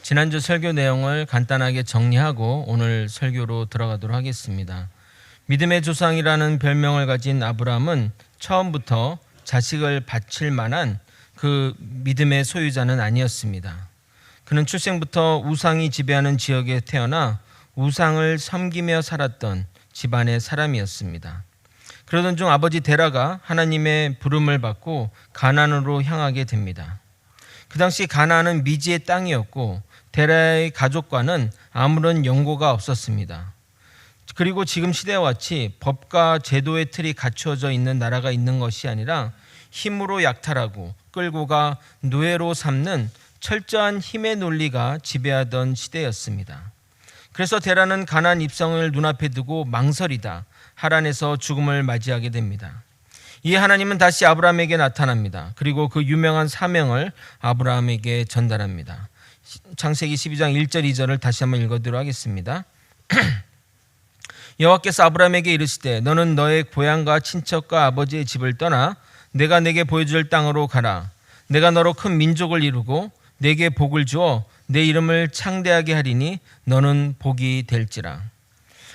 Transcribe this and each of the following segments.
지난주 설교 내용을 간단하게 정리하고 오늘 설교로 들어가도록 하겠습니다. 믿음의 조상이라는 별명을 가진 아브라함은 처음부터 자식을 바칠 만한 그 믿음의 소유자는 아니었습니다. 그는 출생부터 우상이 지배하는 지역에 태어나 우상을 섬기며 살았던 집안의 사람이었습니다. 그러던 중 아버지 데라가 하나님의 부름을 받고 가나안으로 향하게 됩니다. 그 당시 가나안은 미지의 땅이었고 데라의 가족과는 아무런 연고가 없었습니다. 그리고 지금 시대와 같이 법과 제도의 틀이 갖추어져 있는 나라가 있는 것이 아니라 힘으로 약탈하고 끌고 가 노예로 삼는 철저한 힘의 논리가 지배하던 시대였습니다. 그래서 데라는 가나안 입성을 눈앞에 두고 망설이다 하란에서 죽음을 맞이하게 됩니다. 이에 하나님은 다시 아브라함에게 나타납니다. 그리고 그 유명한 사명을 아브라함에게 전달합니다. 창세기 12장 1절 2절을 다시 한번 읽어드리도록 하겠습니다. 여호와께서 아브라함에게 이르시되 너는 너의 고향과 친척과 아버지의 집을 떠나 내가 내게 보여줄 땅으로 가라. 내가 너로 큰 민족을 이루고 내게 복을 주어 내 이름을 창대하게 하리니 너는 복이 될지라.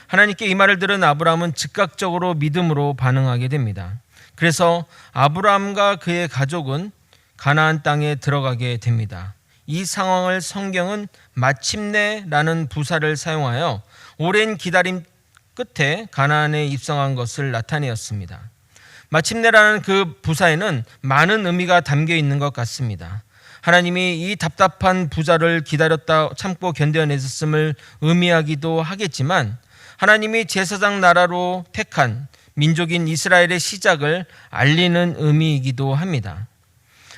하나님께 이 말을 들은 아브라함은 즉각적으로 믿음으로 반응하게 됩니다. 그래서 아브라함과 그의 가족은 가나안 땅에 들어가게 됩니다. 이 상황을 성경은 마침내라는 부사를 사용하여 오랜 기다림 끝에 가나안에 입성한 것을 나타내었습니다. 마침내라는 그 부사에는 많은 의미가 담겨 있는 것 같습니다. 하나님이 이 답답한 부자를 기다렸다 참고 견뎌냈음을 의미하기도 하겠지만 하나님이 제사장 나라로 택한 민족인 이스라엘의 시작을 알리는 의미이기도 합니다.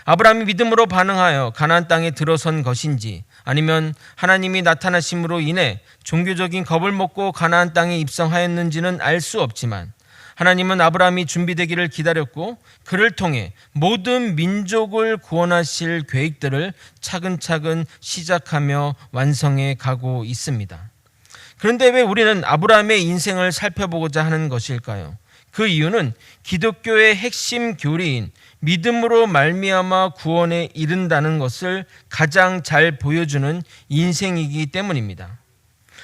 아브라함이 믿음으로 반응하여 가나안 땅에 들어선 것인지 아니면 하나님이 나타나심으로 인해 종교적인 겁을 먹고 가나안 땅에 입성하였는지는 알 수 없지만 하나님은 아브라함이 준비되기를 기다렸고 그를 통해 모든 민족을 구원하실 계획들을 차근차근 시작하며 완성해 가고 있습니다. 그런데 왜 우리는 아브라함의 인생을 살펴보고자 하는 것일까요? 그 이유는 기독교의 핵심 교리인 믿음으로 말미암아 구원에 이른다는 것을 가장 잘 보여주는 인생이기 때문입니다.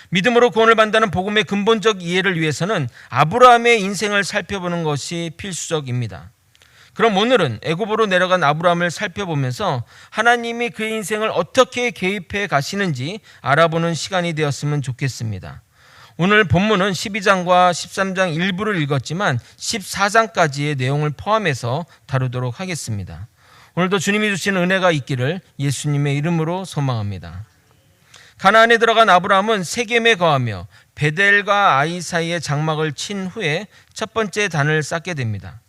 믿음으로 구원을 받는다는 복음의 근본적 이해를 위해서는 아브라함의 인생을 살펴보는 것이 필수적입니다. 그럼 오늘은 애굽으로 내려간 아브라함을 살펴보면서 하나님이 그의 인생을 어떻게 개입해 가시는지 알아보는 시간이 되었으면 좋겠습니다. 오늘 본문은 12장과 13장 일부를 읽었지만 14장까지의 내용을 포함해서 다루도록 하겠습니다. 오늘도 주님이 주신 은혜가 있기를 예수님의 이름으로 소망합니다. 가나안에 들어간 아브라함은 세겜에 거하며 베델과 아이 사이에 장막을 친 후에 첫 번째 단을 쌓게 됩니다.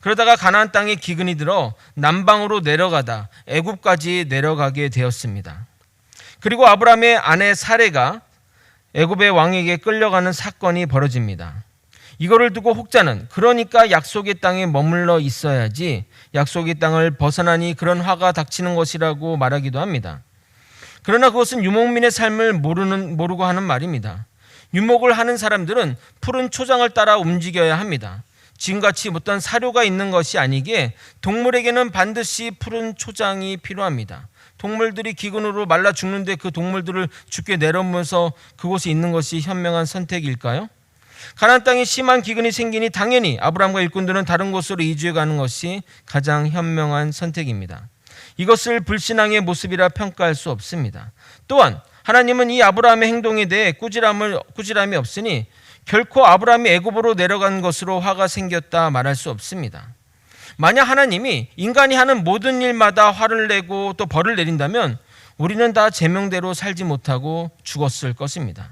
그러다가 가나안 땅에 기근이 들어 남방으로 내려가다 애굽까지 내려가게 되었습니다. 그리고 아브라함의 아내 사레가 애굽의 왕에게 끌려가는 사건이 벌어집니다. 이거를 두고 혹자는 그러니까 약속의 땅에 머물러 있어야지 약속의 땅을 벗어나니 그런 화가 닥치는 것이라고 말하기도 합니다. 그러나 그것은 유목민의 삶을 모르고 하는 말입니다. 유목을 하는 사람들은 푸른 초장을 따라 움직여야 합니다. 지금같이 어떤 사료가 있는 것이 아니기에 동물에게는 반드시 푸른 초장이 필요합니다. 동물들이 기근으로 말라 죽는데 그 동물들을 죽게 내려오면서 그곳에 있는 것이 현명한 선택일까요? 가나안 땅에 심한 기근이 생기니 당연히 아브라함과 일꾼들은 다른 곳으로 이주해 가는 것이 가장 현명한 선택입니다. 이것을 불신앙의 모습이라 평가할 수 없습니다. 또한 하나님은 이 아브라함의 행동에 대해 꾸지람이 없으니 결코 아브라함이 애굽으로 내려간 것으로 화가 생겼다 말할 수 없습니다. 만약 하나님이 인간이 하는 모든 일마다 화를 내고 또 벌을 내린다면 우리는 다 제명대로 살지 못하고 죽었을 것입니다.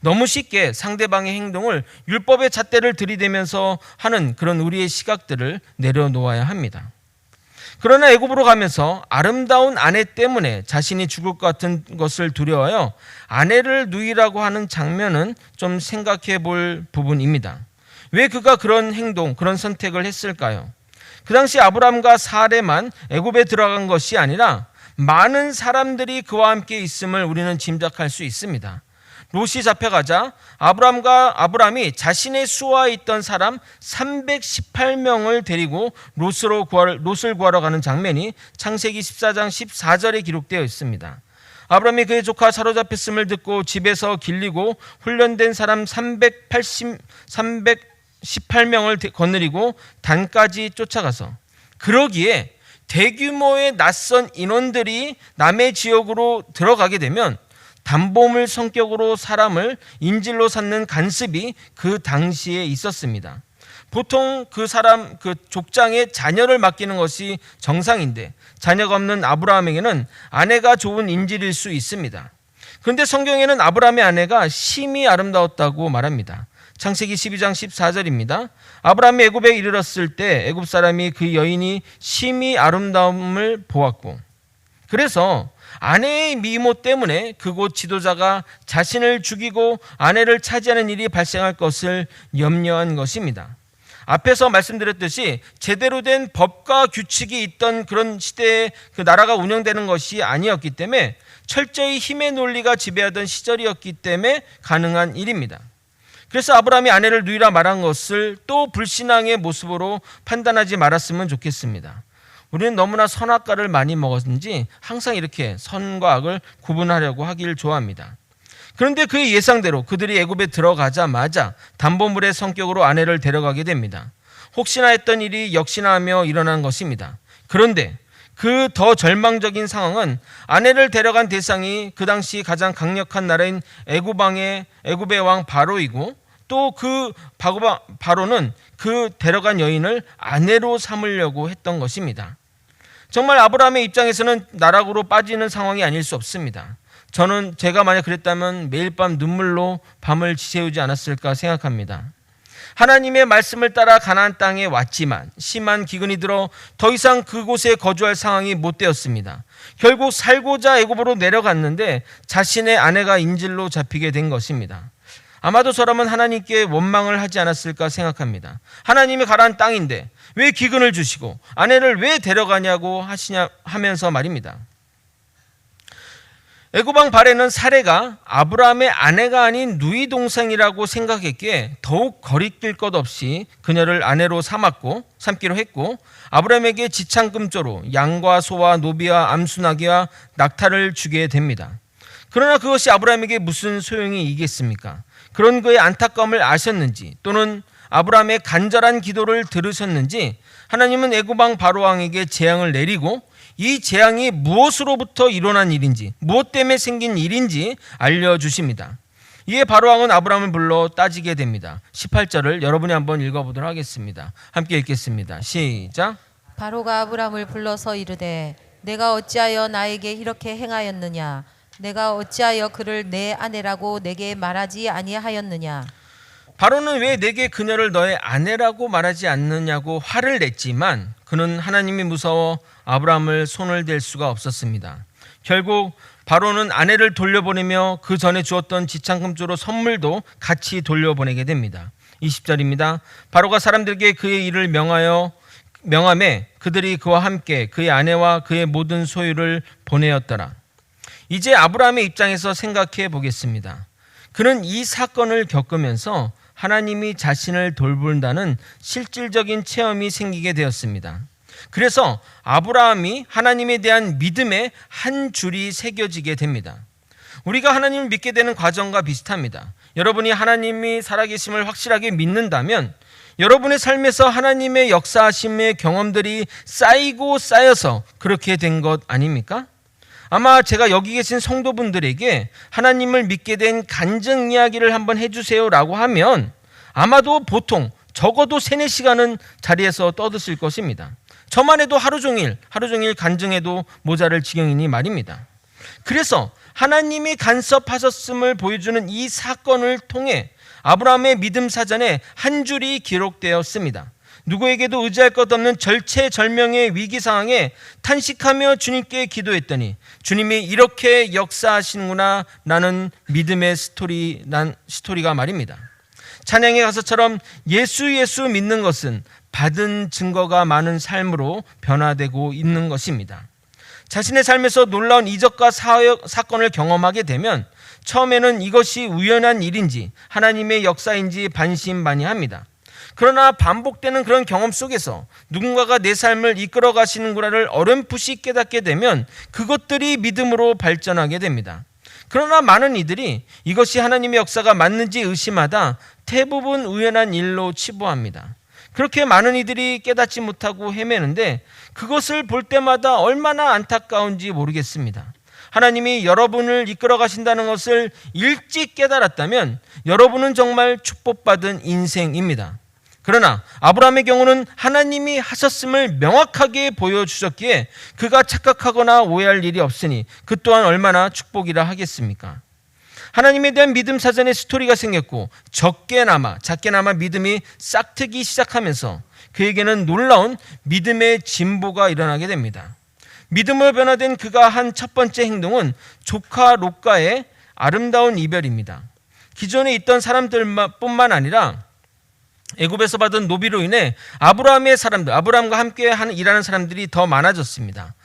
너무 쉽게 상대방의 행동을 율법의 잣대를 들이대면서 하는 그런 우리의 시각들을 내려놓아야 합니다. 그러나 애굽으로 가면서 아름다운 아내 때문에 자신이 죽을 것 같은 것을 두려워하여 아내를 누이라고 하는 장면은 좀 생각해 볼 부분입니다. 왜 그가 그런 행동, 그런 선택을 했을까요? 그 당시 아브라함과 사레만 애굽에 들어간 것이 아니라 많은 사람들이 그와 함께 있음을 우리는 짐작할 수 있습니다. 롯이 잡혀가자 아브라함이 자신의 수하에 있던 사람 318명을 데리고 롯을 구하러 가는 장면이 창세기 14장 14절에 기록되어 있습니다. 아브라함이 그의 조카 사로잡혔음을 듣고 집에서 길리고 훈련된 사람 318명을 거느리고 단까지 쫓아가서, 그러기에 대규모의 낯선 인원들이 남의 지역으로 들어가게 되면 단보물 성격으로 사람을 인질로 삼는 간습이 그 당시에 있었습니다. 보통 그 족장에 자녀를 맡기는 것이 정상인데 자녀가 없는 아브라함에게는 아내가 좋은 인질일 수 있습니다. 그런데 성경에는 아브라함의 아내가 심히 아름다웠다고 말합니다. 창세기 12장 14절입니다. 아브라함이 애굽에 이르렀을 때 애굽 사람이 그 여인이 심히 아름다움을 보았고, 그래서 아내의 미모 때문에 그곳 지도자가 자신을 죽이고 아내를 차지하는 일이 발생할 것을 염려한 것입니다. 앞에서 말씀드렸듯이 제대로 된 법과 규칙이 있던 그런 시대에 그 나라가 운영되는 것이 아니었기 때문에 철저히 힘의 논리가 지배하던 시절이었기 때문에 가능한 일입니다. 그래서 아브라함이 아내를 누이라 말한 것을 또 불신앙의 모습으로 판단하지 말았으면 좋겠습니다. 우리는 너무나 선악과를 많이 먹었는지 항상 이렇게 선과 악을 구분하려고 하기를 좋아합니다. 그런데 그의 예상대로 그들이 애굽에 들어가자마자 담보물의 성격으로 아내를 데려가게 됩니다. 혹시나 했던 일이 역시나 하며 일어난 것입니다. 그런데 그 더 절망적인 상황은 아내를 데려간 대상이 그 당시 가장 강력한 나라인 애굽의 왕 바로이고, 또 그 바로는 그 데려간 여인을 아내로 삼으려고 했던 것입니다. 정말 아브라함의 입장에서는 나락으로 빠지는 상황이 아닐 수 없습니다. 제가 만약 그랬다면 매일 밤 눈물로 밤을 지새우지 않았을까 생각합니다. 하나님의 말씀을 따라 가나안 땅에 왔지만 심한 기근이 들어 더 이상 그곳에 거주할 상황이 못 되었습니다. 결국 살고자 애굽으로 내려갔는데 자신의 아내가 인질로 잡히게 된 것입니다. 아마도 저라면 하나님께 원망을 하지 않았을까 생각합니다. 하나님이 가라한 땅인데 왜 기근을 주시고 아내를 왜 데려가냐고 하면서 말입니다. 애굽왕 바레는 사레가 아브라함의 아내가 아닌 누이 동생이라고 생각했기에 더욱 거리낄 것 없이 그녀를 아내로 삼기로 했고, 아브라함에게 지창금조로 양과 소와 노비와 암수나귀와 낙타를 주게 됩니다. 그러나 그것이 아브라함에게 무슨 소용이 있겠습니까? 그런 그의 안타까움을 아셨는지, 또는 아브라함의 간절한 기도를 들으셨는지 하나님은 애굽왕 바로왕에게 재앙을 내리고 이 재앙이 무엇으로부터 일어난 일인지, 무엇 때문에 생긴 일인지 알려주십니다. 이에 바로왕은 아브라함을 불러 따지게 됩니다. 18절을 여러분이 한번 읽어보도록 하겠습니다. 함께 읽겠습니다. 시작. 바로가 아브라함을 불러서 이르되 내가 어찌하여 나에게 이렇게 행하였느냐? 내가 어찌하여 그를 내 아내라고 내게 말하지 아니하였느냐? 바로는 왜 내게 그녀를 너의 아내라고 말하지 않느냐고 화를 냈지만 그는 하나님이 무서워 아브라함을 손을 댈 수가 없었습니다. 결국 바로는 아내를 돌려보내며 그 전에 주었던 지창금조로 선물도 같이 돌려보내게 됩니다. 20절입니다. 바로가 사람들에게 그의 일을 명함에 그들이 그와 함께 그의 아내와 그의 모든 소유를 보내었더라. 이제 아브라함의 입장에서 생각해 보겠습니다. 그는 이 사건을 겪으면서 하나님이 자신을 돌본다는 실질적인 체험이 생기게 되었습니다. 그래서 아브라함이 하나님에 대한 믿음의 한 줄이 새겨지게 됩니다. 우리가 하나님을 믿게 되는 과정과 비슷합니다. 여러분이 하나님이 살아계심을 확실하게 믿는다면 여러분의 삶에서 하나님의 역사하심의 경험들이 쌓이고 쌓여서 그렇게 된 것 아닙니까? 아마 제가 여기 계신 성도분들에게 하나님을 믿게 된 간증 이야기를 한번 해주세요라고 하면 아마도 보통 적어도 3-4시간은 자리에서 떠드실 것입니다. 저만 해도 하루 종일 간증해도 모자랄 지경이니 말입니다. 그래서 하나님이 간섭하셨음을 보여주는 이 사건을 통해 아브라함의 믿음 사전에 한 줄이 기록되었습니다. 누구에게도 의지할 것 없는 절체절명의 위기 상황에 탄식하며 주님께 기도했더니 주님이 이렇게 역사하시는구나 라는 믿음의 스토리가 말입니다. 찬양의 가사처럼 예수 믿는 것은 받은 증거가 많은 삶으로 변화되고 있는 것입니다. 자신의 삶에서 놀라운 이적과 사건을 경험하게 되면 처음에는 이것이 우연한 일인지 하나님의 역사인지 반신반의합니다. 그러나 반복되는 그런 경험 속에서 누군가가 내 삶을 이끌어 가시는구나를 어렴풋이 깨닫게 되면 그것들이 믿음으로 발전하게 됩니다. 그러나 많은 이들이 이것이 하나님의 역사가 맞는지 의심하다 대부분 우연한 일로 치부합니다. 그렇게 많은 이들이 깨닫지 못하고 헤매는데 그것을 볼 때마다 얼마나 안타까운지 모르겠습니다. 하나님이 여러분을 이끌어 가신다는 것을 일찍 깨달았다면 여러분은 정말 축복받은 인생입니다. 그러나 아브라함의 경우는 하나님이 하셨음을 명확하게 보여주셨기에 그가 착각하거나 오해할 일이 없으니 그 또한 얼마나 축복이라 하겠습니까? 하나님에 대한 믿음 사전에 스토리가 생겼고 작게나마 믿음이 싹트기 시작하면서 그에게는 놀라운 믿음의 진보가 일어나게 됩니다. 믿음으로 변화된 그가 한 첫 번째 행동은 조카 롯과의 아름다운 이별입니다. 기존에 있던 사람들뿐만 아니라 애굽에서 받은 노비로 인해 아브라함과 함께 일하는 사람들이 더 많아졌습니다.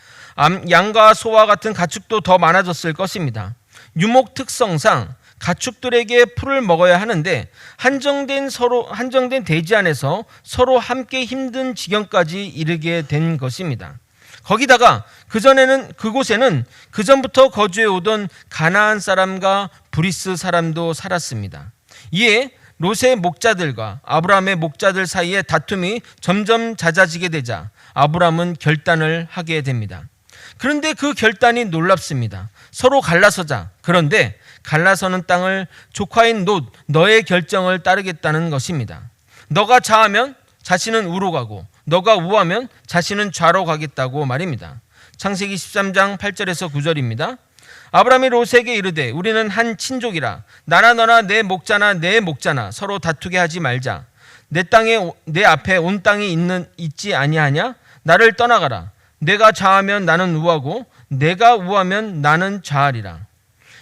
양과 소와 같은 가축도 더 많아졌을 것입니다. 유목 특성상 가축들에게 풀을 먹어야 하는데 한정된 대지 안에서 서로 함께 힘든 지경까지 이르게 된 것입니다. 거기다가 그곳에는 그전부터 거주해 오던 가나안 사람과 브리스 사람도 살았습니다. 이에 롯의 목자들과 아브라함의 목자들 사이에 다툼이 점점 잦아지게 되자 아브라함은 결단을 하게 됩니다. 그런데 그 결단이 놀랍습니다. 서로 갈라서자. 그런데 갈라서는 땅을 조카인 롯, 너의 결정을 따르겠다는 것입니다. 너가 좌하면 자신은 우로 가고 너가 우하면 자신은 좌로 가겠다고 말입니다. 창세기 13장 8절에서 9절입니다. 아브라함이 롯에게 이르되 우리는 한 친족이라 나나 너나 내 목자나 서로 다투게 하지 말자. 내 앞에 온 땅이 있지 아니하냐? 나를 떠나가라. 내가 좌하면 나는 우하고 내가 우하면 나는 좌하리라.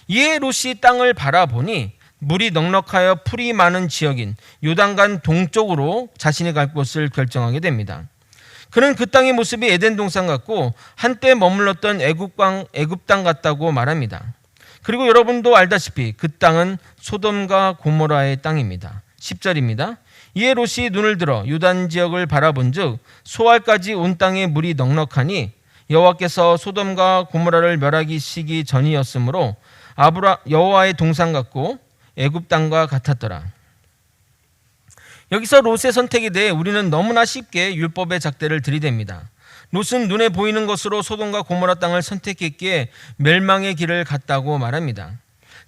이에 롯이 땅을 바라보니 물이 넉넉하여 풀이 많은 지역인 요단강 동쪽으로 자신이 갈 곳을 결정하게 됩니다. 그는 그 땅의 모습이 에덴 동산 같고 한때 머물렀던 애굽 땅 같다고 말합니다. 그리고 여러분도 알다시피 그 땅은 소돔과 고모라의 땅입니다. 10절입니다. 이에 롯이 눈을 들어 요단 지역을 바라본즉 소알까지 온 땅에 물이 넉넉하니 여호와께서 소돔과 고모라를 멸하시기 전이었으므로 여호와의 동산 같고 애굽 땅과 같았더라. 여기서 롯의 선택에 대해 우리는 너무나 쉽게 율법의 잣대를 들이댑니다. 롯은 눈에 보이는 것으로 소돔과 고모라 땅을 선택했기에 멸망의 길을 갔다고 말합니다.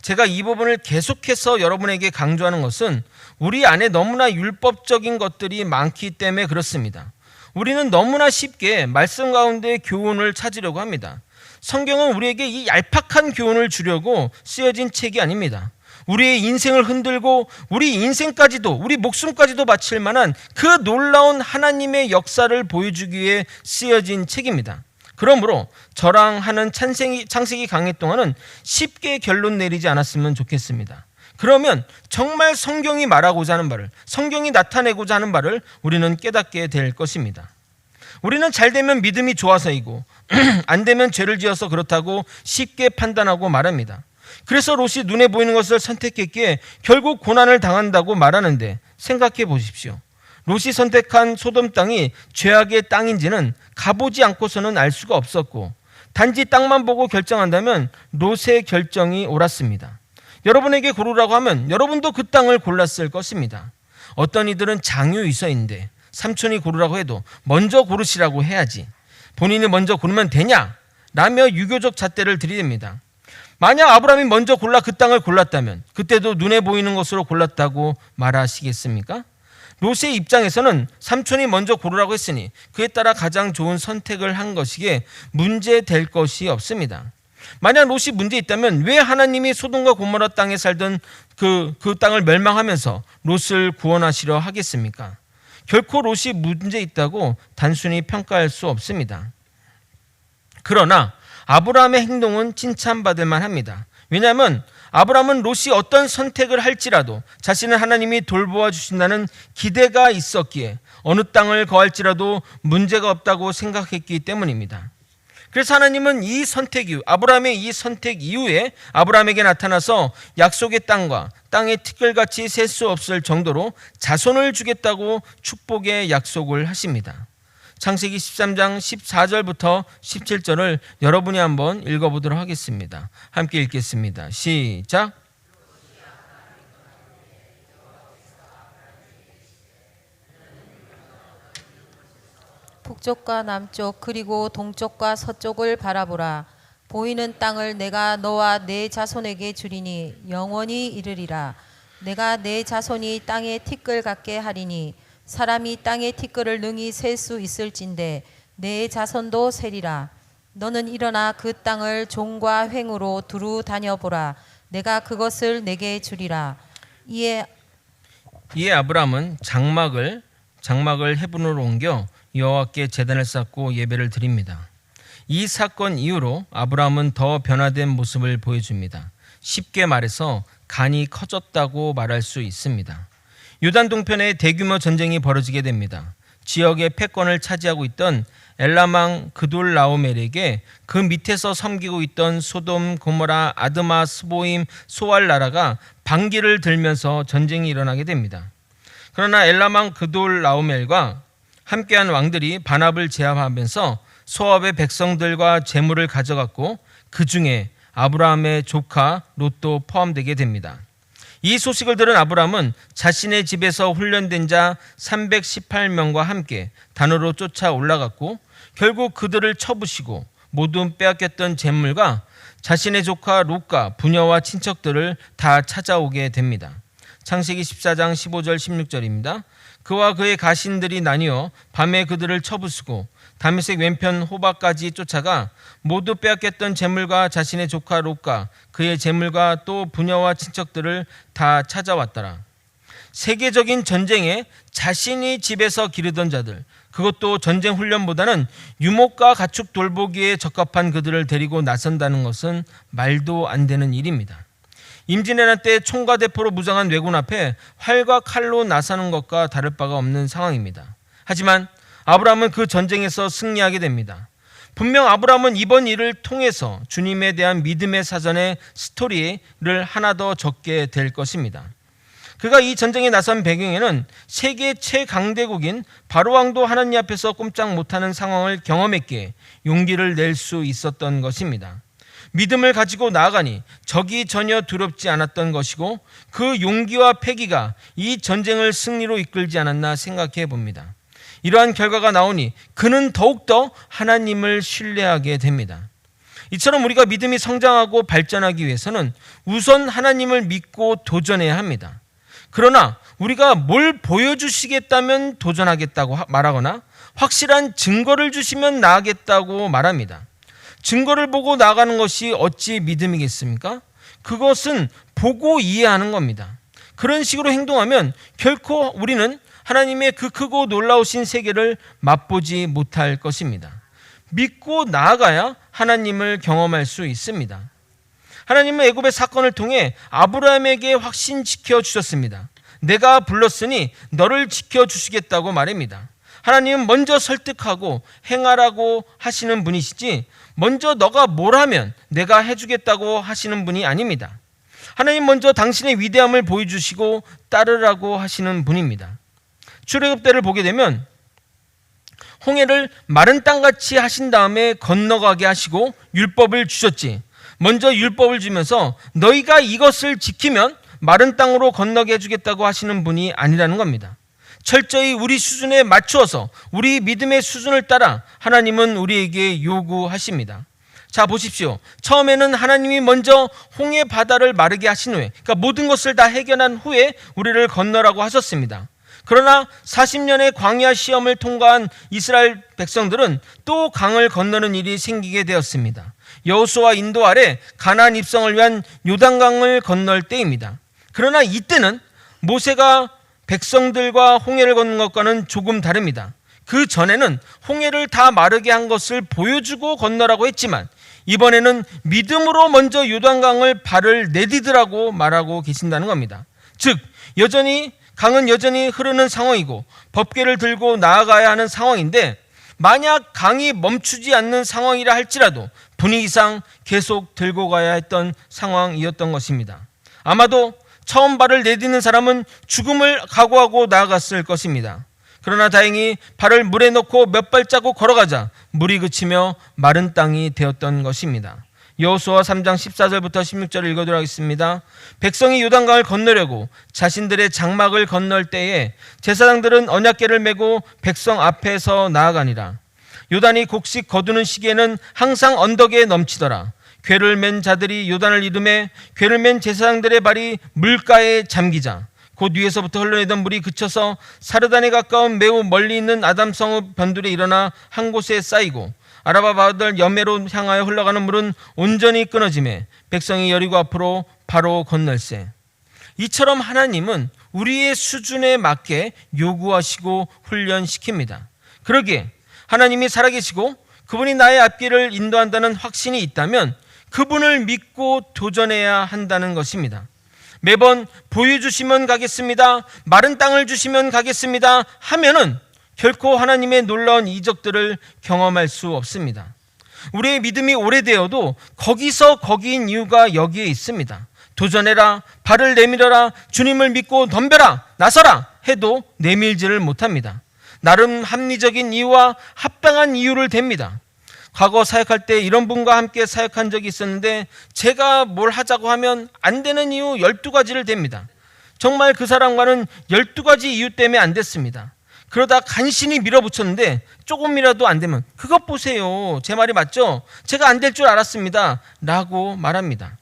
제가 이 부분을 계속해서 여러분에게 강조하는 것은 우리 안에 너무나 율법적인 것들이 많기 때문에 그렇습니다. 우리는 너무나 쉽게 말씀 가운데 교훈을 찾으려고 합니다. 성경은 우리에게 이 얄팍한 교훈을 주려고 쓰여진 책이 아닙니다. 우리의 인생을 흔들고 우리 인생까지도 우리 목숨까지도 바칠 만한 그 놀라운 하나님의 역사를 보여주기 위해 쓰여진 책입니다. 그러므로 저랑 하는 창세기 강의 동안은 쉽게 결론 내리지 않았으면 좋겠습니다. 그러면 정말 성경이 말하고자 하는 바를, 성경이 나타내고자 하는 바를 우리는 깨닫게 될 것입니다. 우리는 잘 되면 믿음이 좋아서이고 안 되면 죄를 지어서 그렇다고 쉽게 판단하고 말합니다. 그래서 롯이 눈에 보이는 것을 선택했기에 결국 고난을 당한다고 말하는데 생각해 보십시오. 롯이 선택한 소돔 땅이 죄악의 땅인지는 가보지 않고서는 알 수가 없었고 단지 땅만 보고 결정한다면 롯의 결정이 옳았습니다. 여러분에게 고르라고 하면 여러분도 그 땅을 골랐을 것입니다. 어떤 이들은 장유유서인데 삼촌이 고르라고 해도 먼저 고르시라고 해야지 본인이 먼저 고르면 되냐? 라며 유교적 잣대를 들이댑니다. 만약 아브라함이 먼저 그 땅을 골랐다면 그때도 눈에 보이는 것으로 골랐다고 말하시겠습니까? 롯의 입장에서는 삼촌이 먼저 고르라고 했으니 그에 따라 가장 좋은 선택을 한 것이기에 문제될 것이 없습니다. 만약 롯이 문제 있다면 왜 하나님이 소돔과 고모라 땅에 살던 그 땅을 멸망하면서 롯을 구원하시려 하겠습니까? 결코 롯이 문제 있다고 단순히 평가할 수 없습니다. 그러나 아브라함의 행동은 칭찬받을 만합니다. 왜냐하면 아브라함은 롯이 어떤 선택을 할지라도 자신을 하나님이 돌보아 주신다는 기대가 있었기에 어느 땅을 거할지라도 문제가 없다고 생각했기 때문입니다. 그래서 하나님은 이 선택 이후, 아브라함의 이 선택 이후에 아브라함에게 나타나서 약속의 땅과 땅의 티끌같이 셀 수 없을 정도로 자손을 주겠다고 축복의 약속을 하십니다. 창세기 13장 14절부터 17절을 여러분이 한번 읽어보도록 하겠습니다. 함께 읽겠습니다. 시작. 북쪽과 남쪽 그리고 동쪽과 서쪽을 바라보라. 보이는 땅을 내가 너와 내 자손에게 주리니 영원히 이르리라. 내가 내 자손이 땅의 티끌 같게 하리니 사람이 땅의 티끌을 능히 셀 수 있을진데 내 자손도 세리라. 너는 일어나 그 땅을 종과 횡으로 두루 다녀보라. 내가 그것을 내게 주리라. 이에 아브라함은 장막을 헤브론으로 옮겨 여호와께 제단을 쌓고 예배를 드립니다. 이 사건 이후로 아브라함은 더 변화된 모습을 보여줍니다. 쉽게 말해서 간이 커졌다고 말할 수 있습니다. 요단 동편에 대규모 전쟁이 벌어지게 됩니다. 지역의 패권을 차지하고 있던 엘람 그돌라오멜에게 그 밑에서 섬기고 있던 소돔, 고모라, 아드마, 스보임, 소알 나라가 반기를 들면서 전쟁이 일어나게 됩니다. 그러나 엘람 그돌라오멜과 함께한 왕들이 반합을 제압하면서 소압의 백성들과 재물을 가져갔고 그 중에 아브라함의 조카 롯도 포함되게 됩니다. 이 소식을 들은 아브라함은 자신의 집에서 훈련된 자 318명과 함께 단으로 쫓아 올라갔고 결국 그들을 쳐부시고 모두 빼앗겼던 재물과 자신의 조카 롯과 부녀와 친척들을 다 찾아오게 됩니다. 창세기 14장 15절 16절입니다. 그와 그의 가신들이 나뉘어 밤에 그들을 쳐부수고 다메섹 왼편 호바까지 쫓아가 모두 빼앗겼던 재물과 자신의 조카 롯과 그의 재물과 또 부녀와 친척들을 다 찾아왔더라. 세계적인 전쟁에 자신이 집에서 기르던 자들, 그것도 전쟁 훈련보다는 유목과 가축 돌보기에 적합한 그들을 데리고 나선다는 것은 말도 안 되는 일입니다. 임진왜란 때 총과 대포로 무장한 왜군 앞에 활과 칼로 나서는 것과 다를 바가 없는 상황입니다. 하지만 아브라함은 그 전쟁에서 승리하게 됩니다. 분명 아브라함은 이번 일을 통해서 주님에 대한 믿음의 사전의 스토리를 하나 더 적게 될 것입니다. 그가 이 전쟁에 나선 배경에는 세계 최강대국인 바로왕도 하나님 앞에서 꼼짝 못하는 상황을 경험했기에 용기를 낼 수 있었던 것입니다. 믿음을 가지고 나아가니 적이 전혀 두렵지 않았던 것이고 그 용기와 패기가 이 전쟁을 승리로 이끌지 않았나 생각해 봅니다. 이러한 결과가 나오니 그는 더욱더 하나님을 신뢰하게 됩니다. 이처럼 우리가 믿음이 성장하고 발전하기 위해서는 우선 하나님을 믿고 도전해야 합니다. 그러나 우리가 뭘 보여주시겠다면 도전하겠다고 말하거나 확실한 증거를 주시면 나아가겠다고 말합니다. 증거를 보고 나가는 것이 어찌 믿음이겠습니까? 그것은 보고 이해하는 겁니다. 그런 식으로 행동하면 결코 우리는 하나님의 그 크고 놀라우신 세계를 맛보지 못할 것입니다. 믿고 나아가야 하나님을 경험할 수 있습니다. 하나님은 애굽의 사건을 통해 아브라함에게 확신시켜 주셨습니다. 내가 불렀으니 너를 지켜주시겠다고 말합니다. 하나님은 먼저 설득하고 행하라고 하시는 분이시지 먼저 너가 뭘 하면 내가 해주겠다고 하시는 분이 아닙니다. 하나님 먼저 당신의 위대함을 보여주시고 따르라고 하시는 분입니다. 출애굽 때를 보게 되면 홍해를 마른 땅같이 하신 다음에 건너가게 하시고 율법을 주셨지, 먼저 율법을 주면서 너희가 이것을 지키면 마른 땅으로 건너게 해주겠다고 하시는 분이 아니라는 겁니다. 철저히 우리 수준에 맞추어서 우리 믿음의 수준을 따라 하나님은 우리에게 요구하십니다. 자, 보십시오. 처음에는 하나님이 먼저 홍해 바다를 마르게 하신 후에, 그러니까 모든 것을 다 해결한 후에 우리를 건너라고 하셨습니다. 그러나 40년의 광야 시험을 통과한 이스라엘 백성들은 또 강을 건너는 일이 생기게 되었습니다. 여호수아 인도 아래 가나안 입성을 위한 요단강을 건널 때입니다. 그러나 이때는 모세가 백성들과 홍해를 걷는 것과는 조금 다릅니다. 그 전에는 홍해를 다 마르게 한 것을 보여주고 건너라고 했지만 이번에는 믿음으로 먼저 요단강을 발을 내디디라고 말하고 계신다는 겁니다. 즉 강은 여전히 흐르는 상황이고 법궤를 들고 나아가야 하는 상황인데 만약 강이 멈추지 않는 상황이라 할지라도 분위기상 계속 들고 가야 했던 상황이었던 것입니다. 아마도 처음 발을 내딛는 사람은 죽음을 각오하고 나아갔을 것입니다. 그러나 다행히 발을 물에 넣고 몇 발자국 걸어가자 물이 그치며 마른 땅이 되었던 것입니다. 여호수아 3장 14절부터 16절을 읽어드리도록 하겠습니다. 백성이 요단강을 건너려고 자신들의 장막을 건널 때에 제사장들은 언약궤를 메고 백성 앞에서 나아가니라. 요단이 곡식 거두는 시기에는 항상 언덕에 넘치더라. 궤를 맨 자들이 요단을 이름해 궤를 맨 제사장들의 발이 물가에 잠기자 곧 위에서부터 흘러내던 물이 그쳐서 사르단에 가까운 매우 멀리 있는 아담성읍 변두리에 일어나 한 곳에 쌓이고 아라바 바들 여매로 향하여 흘러가는 물은 온전히 끊어지매 백성이 여리고 앞으로 바로 건널세. 이처럼 하나님은 우리의 수준에 맞게 요구하시고 훈련시킵니다. 그러기에 하나님이 살아계시고 그분이 나의 앞길을 인도한다는 확신이 있다면 그분을 믿고 도전해야 한다는 것입니다. 매번 보여주시면 가겠습니다, 마른 땅을 주시면 가겠습니다 하면은 결코 하나님의 놀라운 이적들을 경험할 수 없습니다. 우리의 믿음이 오래되어도 거기서 거기인 이유가 여기에 있습니다. 도전해라, 발을 내밀어라, 주님을 믿고 덤벼라, 나서라 해도 내밀지를 못합니다. 나름 합리적인 이유와 합당한 이유를 댑니다. 과거 사역할 때 이런 분과 함께 사역한 적이 있었는데 제가 뭘 하자고 하면 안 되는 이유 12가지를 댑니다. 정말 그 사람과는 12가지 이유 때문에 안 됐습니다. 그러다 간신히 밀어붙였는데 조금이라도 안 되면 그것 보세요, 제 말이 맞죠? 제가 안 될 줄 알았습니다 라고 말합니다.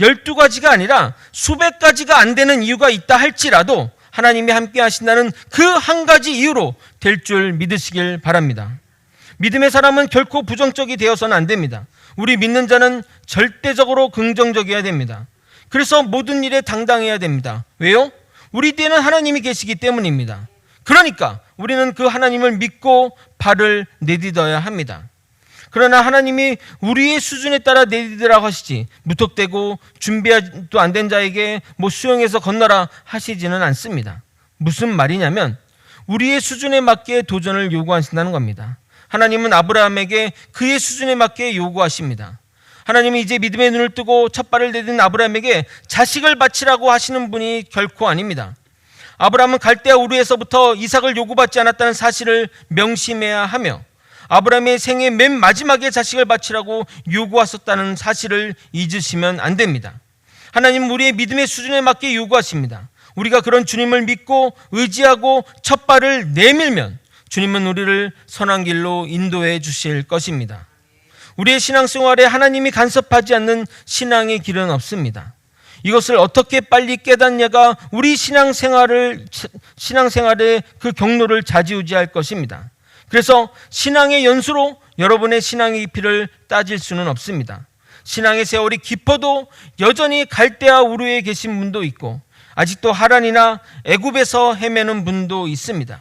12가지가 아니라 수백 가지가 안 되는 이유가 있다 할지라도 하나님이 함께 하신다는 그 한 가지 이유로 될 줄 믿으시길 바랍니다. 믿음의 사람은 결코 부정적이 되어서는 안 됩니다. 우리 믿는 자는 절대적으로 긍정적이어야 됩니다. 그래서 모든 일에 당당해야 됩니다. 왜요? 우리 뒤에는 하나님이 계시기 때문입니다. 그러니까 우리는 그 하나님을 믿고 발을 내딛어야 합니다. 그러나 하나님이 우리의 수준에 따라 내딛으라고 하시지 무턱대고 준비도 안 된 자에게 수영해서 건너라 하시지는 않습니다. 무슨 말이냐면 우리의 수준에 맞게 도전을 요구하신다는 겁니다. 하나님은 아브라함에게 그의 수준에 맞게 요구하십니다. 하나님이 이제 믿음의 눈을 뜨고 첫 발을 내딛는 아브라함에게 자식을 바치라고 하시는 분이 결코 아닙니다. 아브라함은 갈대아 우르에서부터 이삭을 요구받지 않았다는 사실을 명심해야 하며 아브라함의 생애 맨 마지막에 자식을 바치라고 요구하셨다는 사실을 잊으시면 안 됩니다. 하나님은 우리의 믿음의 수준에 맞게 요구하십니다. 우리가 그런 주님을 믿고 의지하고 첫 발을 내밀면 주님은 우리를 선한 길로 인도해 주실 것입니다. 우리의 신앙생활에 하나님이 간섭하지 않는 신앙의 길은 없습니다. 이것을 어떻게 빨리 깨닫냐가 우리 신앙생활의 그 경로를 좌지우지할 것입니다. 그래서 신앙의 연수로 여러분의 신앙의 깊이를 따질 수는 없습니다. 신앙의 세월이 깊어도 여전히 갈대아 우르에 계신 분도 있고 아직도 하란이나 애굽에서 헤매는 분도 있습니다.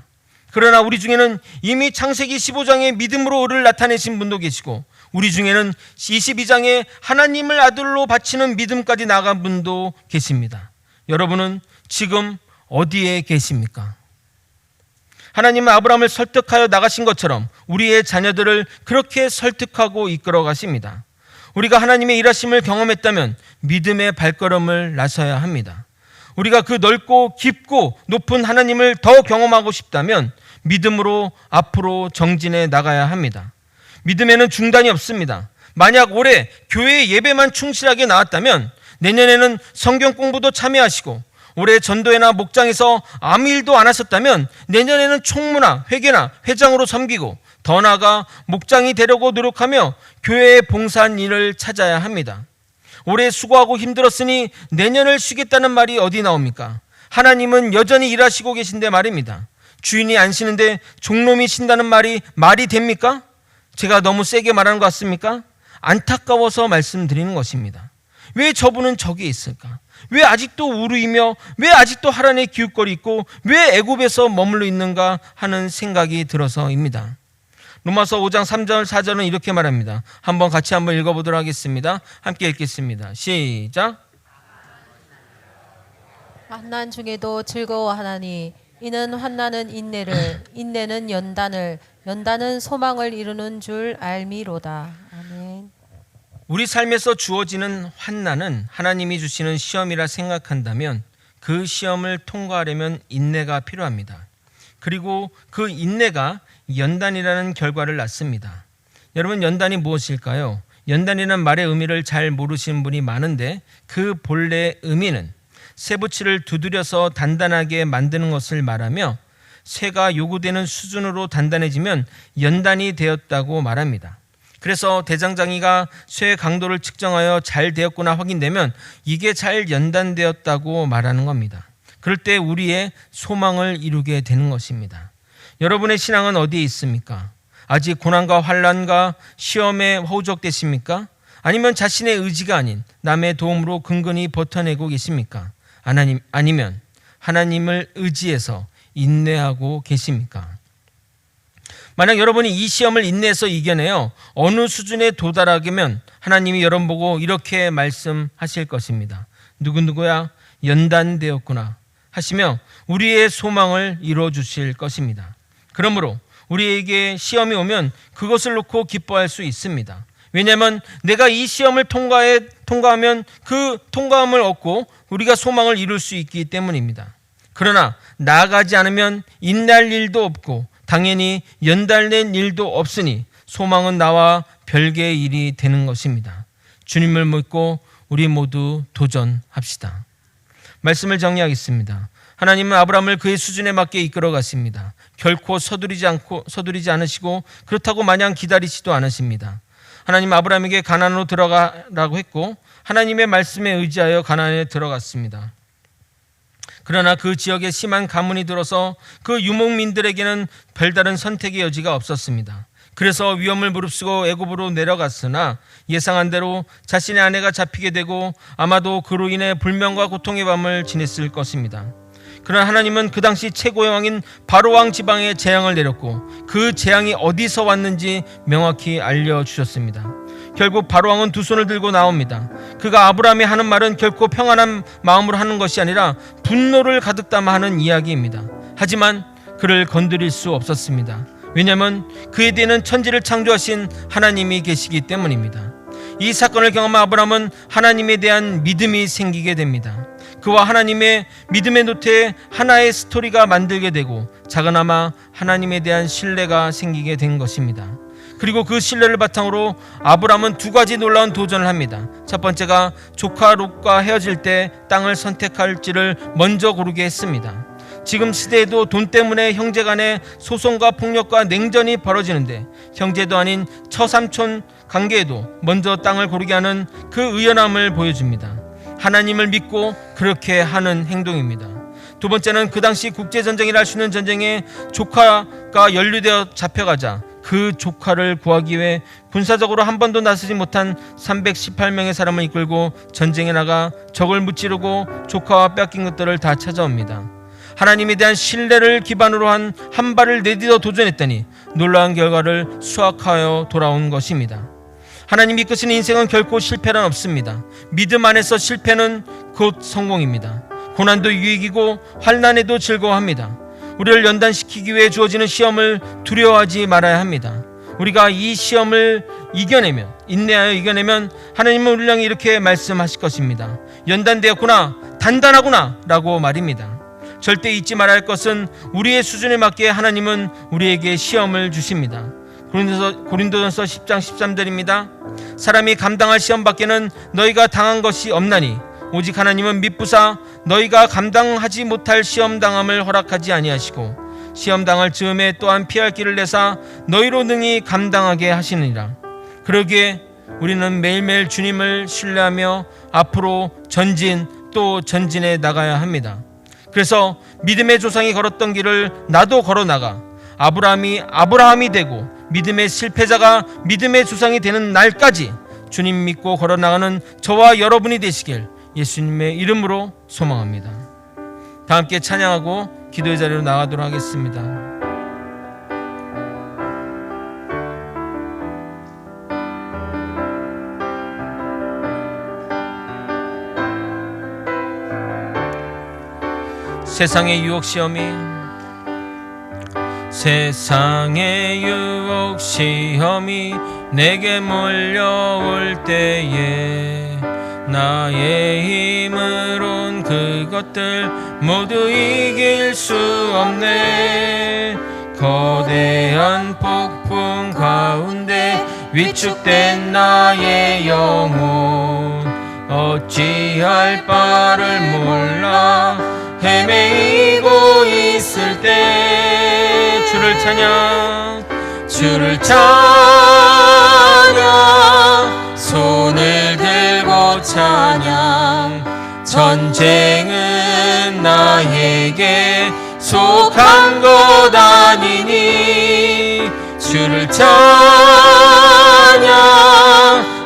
그러나 우리 중에는 이미 창세기 15장에 믿음으로 을을 나타내신 분도 계시고 우리 중에는 22장에 하나님을 아들로 바치는 믿음까지 나간 분도 계십니다. 여러분은 지금 어디에 계십니까? 하나님은 아브라함을 설득하여 나가신 것처럼 우리의 자녀들을 그렇게 설득하고 이끌어 가십니다. 우리가 하나님의 일하심을 경험했다면 믿음의 발걸음을 나서야 합니다. 우리가 그 넓고 깊고 높은 하나님을 더 경험하고 싶다면 믿음으로 앞으로 정진해 나가야 합니다. 믿음에는 중단이 없습니다. 만약 올해 교회 예배만 충실하게 나왔다면 내년에는 성경 공부도 참여하시고 올해 전도회나 목장에서 아무 일도 안 하셨다면 내년에는 총무나 회계나 회장으로 섬기고 더 나아가 목장이 되려고 노력하며 교회에 봉사한 일을 찾아야 합니다. 올해 수고하고 힘들었으니 내년을 쉬겠다는 말이 어디 나옵니까? 하나님은 여전히 일하시고 계신데 말입니다. 주인이 안 쉬는데 종놈이 쉰다는 말이 됩니까? 제가 너무 세게 말하는 것 같습니까? 안타까워서 말씀드리는 것입니다. 왜 저분은 저기 있을까? 왜 아직도 우르이며 왜 아직도 하란에 기웃거리 있고 왜 애굽에서 머물러 있는가 하는 생각이 들어서입니다. 로마서 5장 3절 4절은 이렇게 말합니다. 같이 한번 읽어보도록 하겠습니다. 함께 읽겠습니다. 시작. 만난 중에도 즐거워하나니 이는 환난은 인내를, 인내는 연단을, 연단은 소망을 이루는 줄 알미로다. 아멘. 우리 삶에서 주어지는 환난은 하나님이 주시는 시험이라 생각한다면 그 시험을 통과하려면 인내가 필요합니다. 그리고 그 인내가 연단이라는 결과를 낳습니다. 여러분, 연단이 무엇일까요? 연단이라는 말의 의미를 잘 모르시는 분이 많은데 그 본래의 의미는 쇠붙이를 두드려서 단단하게 만드는 것을 말하며 쇠가 요구되는 수준으로 단단해지면 연단이 되었다고 말합니다. 그래서 대장장이가 쇠의 강도를 측정하여 잘 되었구나 확인되면 이게 잘 연단되었다고 말하는 겁니다. 그럴 때 우리의 소망을 이루게 되는 것입니다. 여러분의 신앙은 어디에 있습니까? 아직 고난과 환난과 시험에 허우적대십니까? 아니면 자신의 의지가 아닌 남의 도움으로 근근히 버텨내고 계십니까? 아니면 하나님을 의지해서 인내하고 계십니까? 만약 여러분이 이 시험을 인내해서 이겨내어 어느 수준에 도달하면 하나님이 여러분 보고 이렇게 말씀하실 것입니다. 누구누구야 연단되었구나 하시며 우리의 소망을 이루어주실 것입니다. 그러므로 우리에게 시험이 오면 그것을 놓고 기뻐할 수 있습니다. 왜냐하면 내가 이 시험을 통과하면 그 통과함을 얻고 우리가 소망을 이룰 수 있기 때문입니다. 그러나 나아가지 않으면 인내할 일도 없고 당연히 연달된 일도 없으니 소망은 나와 별개의 일이 되는 것입니다. 주님을 믿고 우리 모두 도전합시다. 말씀을 정리하겠습니다. 하나님은 아브라함을 그의 수준에 맞게 이끌어 갔습니다. 결코 서두르지 않으시고 그렇다고 마냥 기다리지도 않으십니다. 하나님 아브라함에게 가나안으로 들어가라고 했고 하나님의 말씀에 의지하여 가나안에 들어갔습니다. 그러나 그 지역에 심한 가뭄이 들어서 그 유목민들에게는 별다른 선택의 여지가 없었습니다. 그래서 위험을 무릅쓰고 애굽으로 내려갔으나 예상한 대로 자신의 아내가 잡히게 되고 아마도 그로 인해 불명과 고통의 밤을 지냈을 것입니다. 그러나 하나님은 그 당시 최고의 왕인 바로왕 지방에 재앙을 내렸고 그 재앙이 어디서 왔는지 명확히 알려주셨습니다. 결국 바로왕은 두 손을 들고 나옵니다. 그가 아브라함이 하는 말은 결코 평안한 마음으로 하는 것이 아니라 분노를 가득 담아 하는 이야기입니다. 하지만 그를 건드릴 수 없었습니다. 왜냐하면 그에 대해는 천지를 창조하신 하나님이 계시기 때문입니다. 이 사건을 경험한 아브라함은 하나님에 대한 믿음이 생기게 됩니다. 그와 하나님의 믿음의 노트에 하나의 스토리가 만들게 되고 작은아마 하나님에 대한 신뢰가 생기게 된 것입니다. 그리고 그 신뢰를 바탕으로 아브라함은 두 가지 놀라운 도전을 합니다. 첫 번째가 조카 롯과 헤어질 때 땅을 선택할지를 먼저 고르게 했습니다. 지금 시대에도 돈 때문에 형제 간의 소송과 폭력과 냉전이 벌어지는데 형제도 아닌 처삼촌 관계에도 먼저 땅을 고르게 하는 그 의연함을 보여줍니다. 하나님을 믿고 그렇게 하는 행동입니다. 두 번째는 그 당시 국제전쟁이라 할 수 있는 전쟁에 조카가 연루되어 잡혀가자 그 조카를 구하기 위해 군사적으로 한 번도 나서지 못한 318명의 사람을 이끌고 전쟁에 나가 적을 무찌르고 조카와 뺏긴 것들을 다 찾아옵니다. 하나님에 대한 신뢰를 기반으로 한 발을 내딛어 도전했더니 놀라운 결과를 수확하여 돌아온 것입니다. 하나님이 이끄시는 인생은 결코 실패란 없습니다. 믿음 안에서 실패는 곧 성공입니다. 고난도 유익이고 환난에도 즐거워합니다. 우리를 연단시키기 위해 주어지는 시험을 두려워하지 말아야 합니다. 우리가 이 시험을 이겨내면, 인내하여 이겨내면 하나님은 우리를 향해 이렇게 말씀하실 것입니다. 연단되었구나, 단단하구나 라고 말입니다. 절대 잊지 말아야 할 것은 우리의 수준에 맞게 하나님은 우리에게 시험을 주십니다. 고린도전서 10장 13절입니다. 사람이 감당할 시험 밖에는 너희가 당한 것이 없나니 오직 하나님은 미쁘사 너희가 감당하지 못할 시험 당함을 허락하지 아니하시고 시험 당할 즈음에 또한 피할 길을 내사 너희로 능히 감당하게 하시느니라. 그러기에 우리는 매일매일 주님을 신뢰하며 앞으로 전진 또 전진해 나가야 합니다. 그래서 믿음의 조상이 걸었던 길을 나도 걸어 나가 아브라함이 되고 믿음의 실패자가 믿음의 조상이 되는 날까지 주님 믿고 걸어 나가는 저와 여러분이 되시길 예수님의 이름으로 소망합니다. 다 함께 찬양하고 기도의 자리로 나가도록 하겠습니다. 세상의 유혹 시험이 세상의 유혹 시험이 내게 몰려올 때에 나의 힘으론 그것들 모두 이길 수 없네. 거대한 폭풍 가운데 위축된 나의 영혼 어찌할 바를 몰라 헤매이고 있을 때 주를 찬양 손을 들고 찬양 전쟁은 나에게 속한 것 아니니 주를 찬양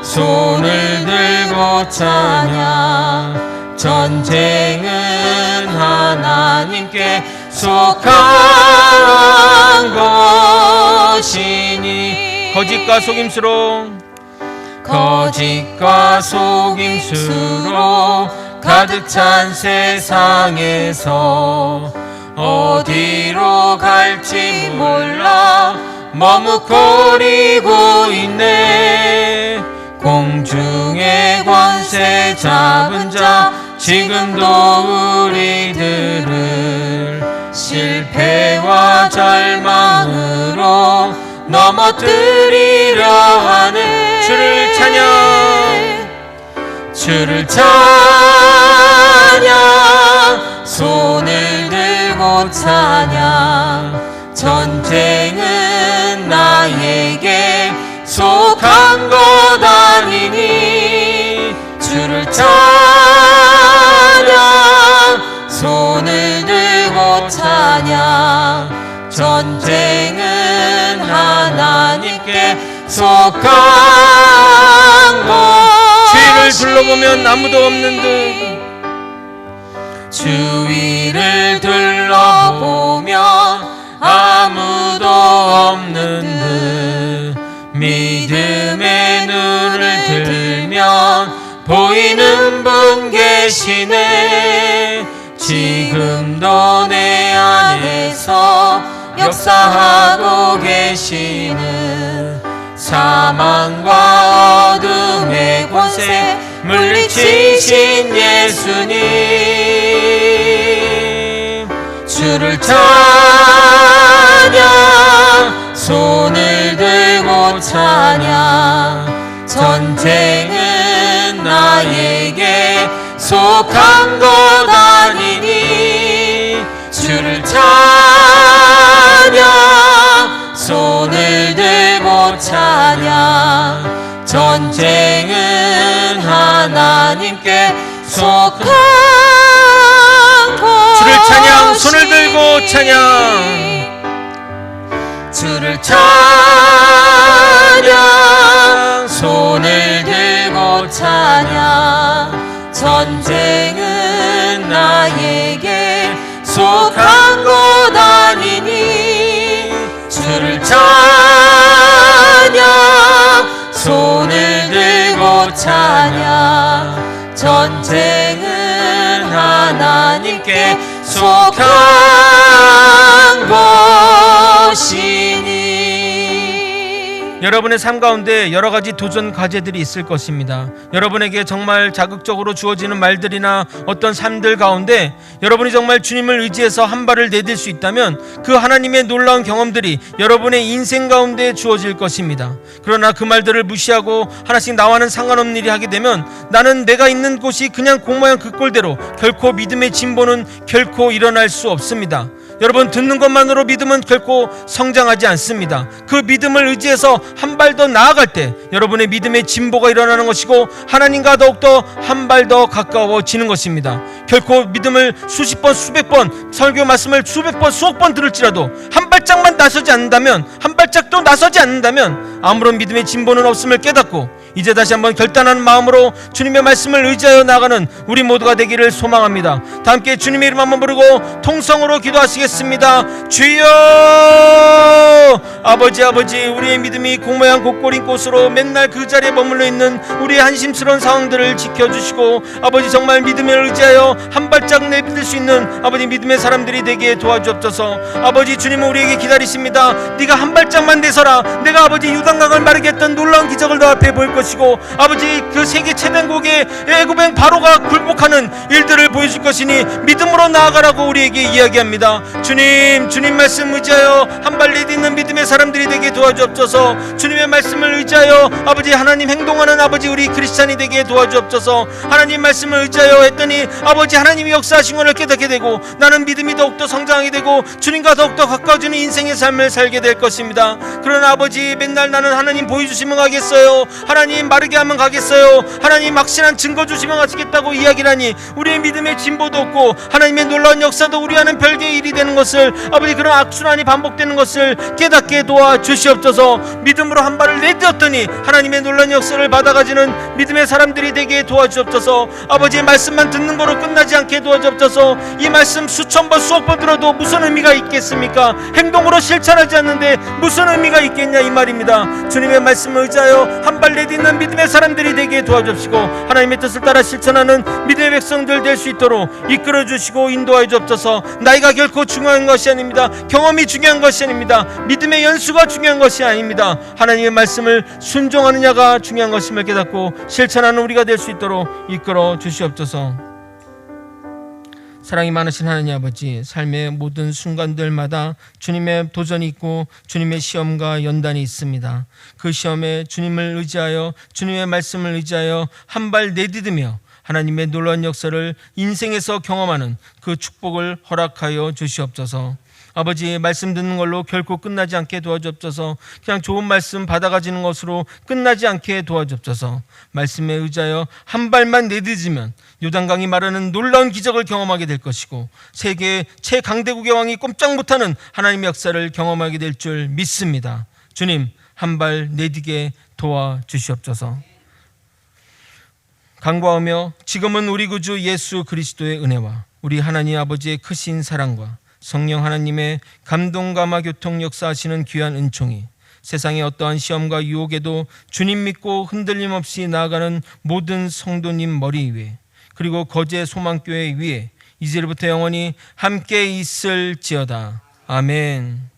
손을 들고 찬양 전쟁은 하나님께 속한 것이니 거짓과 속임수로 가득 찬 세상에서 어디로 갈지 몰라 머뭇거리고 있네. 공중의 권세 잡은 자 지금도 우리들을 실패와 절망으로 넘어뜨리려 하네. 주를 찬양 손을 들고 찬양 전쟁은 나에게 속한 것 아니니 주를 찬양 손을 들고 찬양 전쟁은 하나님께 속한 것. 주위를 둘러보면 아무도 없는 듯 주위를 둘러보면 아무도 없는 듯 믿음의 눈을 들면 보이는 분 계시네. 지금도 내 안에서 역사하고 계시는 사망과 어둠의 권세 물리치신 예수님 주를 찬양 손을 들고 찬양 전쟁은 나에게 속한 것 아니니 주를 찬양 손을 들고 찬양 전쟁은 하나님께 속한 것. 주를 찬양 손을 들고 찬양 주를 찬양 손을 들고 찬양 전쟁은 나에게 속한 것 아니니 주를 찬양 손을 들고 찬양 전쟁은 하나님께 속한 것이니. 여러분의 삶 가운데 여러 가지 도전 과제들이 있을 것입니다. 여러분에게 정말 자극적으로 주어지는 말들이나 어떤 삶들 가운데 여러분이 정말 주님을 의지해서 한 발을 내딜 수 있다면 그 하나님의 놀라운 경험들이 여러분의 인생 가운데 주어질 것입니다. 그러나 그 말들을 무시하고 하나씩 나와는 상관없는 일이 하게 되면 나는 내가 있는 곳이 그냥 공모양 그 꼴대로 결코 믿음의 진보는 결코 일어날 수 없습니다. 여러분, 듣는 것만으로 믿음은 결코 성장하지 않습니다. 그 믿음을 의지해서 한 발 더 나아갈 때 여러분의 믿음의 진보가 일어나는 것이고 하나님과 더욱더 한 발 더 가까워지는 것입니다. 결코 믿음을 수십 번 수백 번 설교 말씀을 수백 번 수억 번 들을지라도 한 발짝만 나서지 않는다면 한 발짝도 나서지 않는다면 아무런 믿음의 진보는 없음을 깨닫고 이제 다시 한번 결단하는 마음으로 주님의 말씀을 의지하여 나가는 우리 모두가 되기를 소망합니다. 다 함께 주님의 이름 한번 부르고 통성으로 기도하시겠습니다. 주여! 아버지 우리의 믿음이 공모양 곡골인 곳으로 맨날 그 자리에 머물러 있는 우리의 한심스러운 상황들을 지켜주시고 아버지 정말 믿음을 의지하여 한 발짝 내딛을 수 있는 아버지 믿음의 사람들이 되게 도와주옵소서. 아버지 주님은 우리에게 기다리십니다. 네가 한 발짝만 내서라. 내가 아버지 요단강을 마르게 했던 놀라운 기적을 너 앞에 보일 것이고 아버지 그 세계 최단국의 애굽행 바로가 굴복하는 일들을 보여줄 것이니 믿음으로 나아가라고 우리에게 이야기합니다. 주님 말씀 의지하여 한 발 내딛는 믿음의 사람들이 되게 도와주옵소서. 주님의 말씀을 의지하여 아버지 하나님 행동하는 아버지 우리 크리스찬이 되게 도와주옵소서. 하나님 말씀을 의지하여 했더니 아버지 하나님이 역사하신 것을 깨닫게 되고 나는 믿음이 더욱더 성장하게 되고 주님과 더욱더 가까워지는 인생의 삶을 살게 될 것입니다. 그러나 아버지 맨날 나는 하나님 보여주시면 가겠어요, 하나님 마르게 하면 가겠어요, 하나님 확실한 증거 주시면 가시겠다고 이야기라니 우리의 믿음의 진보도 없고 하나님의 놀라운 역사도 우리와는 별개의 일이 되는 것을 아버지 그런 악순환이 반복되는 것을 깨닫게 도와주시옵소서. 믿음으로 한 발을 내딛었더니 하나님의 놀라운 역사를 받아가지는 믿음의 사람들이 되게 도와주옵소서. 아버지의 말씀만 듣는 거로 끝나지 않게 도와주옵소서. 이 말씀 수천 번 수억 번 들어도 무슨 의미가 있겠습니까? 행동으로 실천하지 않는데 무슨 의미가 있겠냐 이 말입니다. 주님의 말씀을 의지하여 한 발 내딛는 믿음의 사람들이 되게 도와주시고 하나님의 뜻을 따라 실천하는 믿음의 백성들 될 수 있도록 이끌어 주시고 인도하여 주옵소서. 나이가 결코 중요한 것이 아닙니다. 경험이 중요한 것이 아닙니다. 믿음의 연수가 중요한 것이 아닙니다. 하나님의 말씀을 순종하느냐가 중요한 것임을 깨닫고 실천하는 우리가 될 수 있도록 이끌어 주시옵소서. 사랑이 많으신 하나님 아버지, 삶의 모든 순간들마다 주님의 도전이 있고 주님의 시험과 연단이 있습니다. 그 시험에 주님을 의지하여 주님의 말씀을 의지하여 한 발 내딛으며 하나님의 놀라운 역사를 인생에서 경험하는 그 축복을 허락하여 주시옵소서. 아버지 말씀 듣는 걸로 결코 끝나지 않게 도와주옵소서. 그냥 좋은 말씀 받아가지는 것으로 끝나지 않게 도와주옵소서. 말씀에 의지하여 한 발만 내딛으면 요단강이 마르는 놀라운 기적을 경험하게 될 것이고 세계 최강대국의 왕이 꼼짝 못하는 하나님의 역사를 경험하게 될 줄 믿습니다. 주님 한 발 내딛게 도와주시옵소서. 간구하며 지금은 우리 구주 예수 그리스도의 은혜와 우리 하나님 아버지의 크신 사랑과 성령 하나님의 감동 감화 교통 역사하시는 귀한 은총이 세상의 어떠한 시험과 유혹에도 주님 믿고 흔들림 없이 나아가는 모든 성도님 머리 위에 그리고 거제 소망교회 위에 이제부터 영원히 함께 있을지어다. 아멘.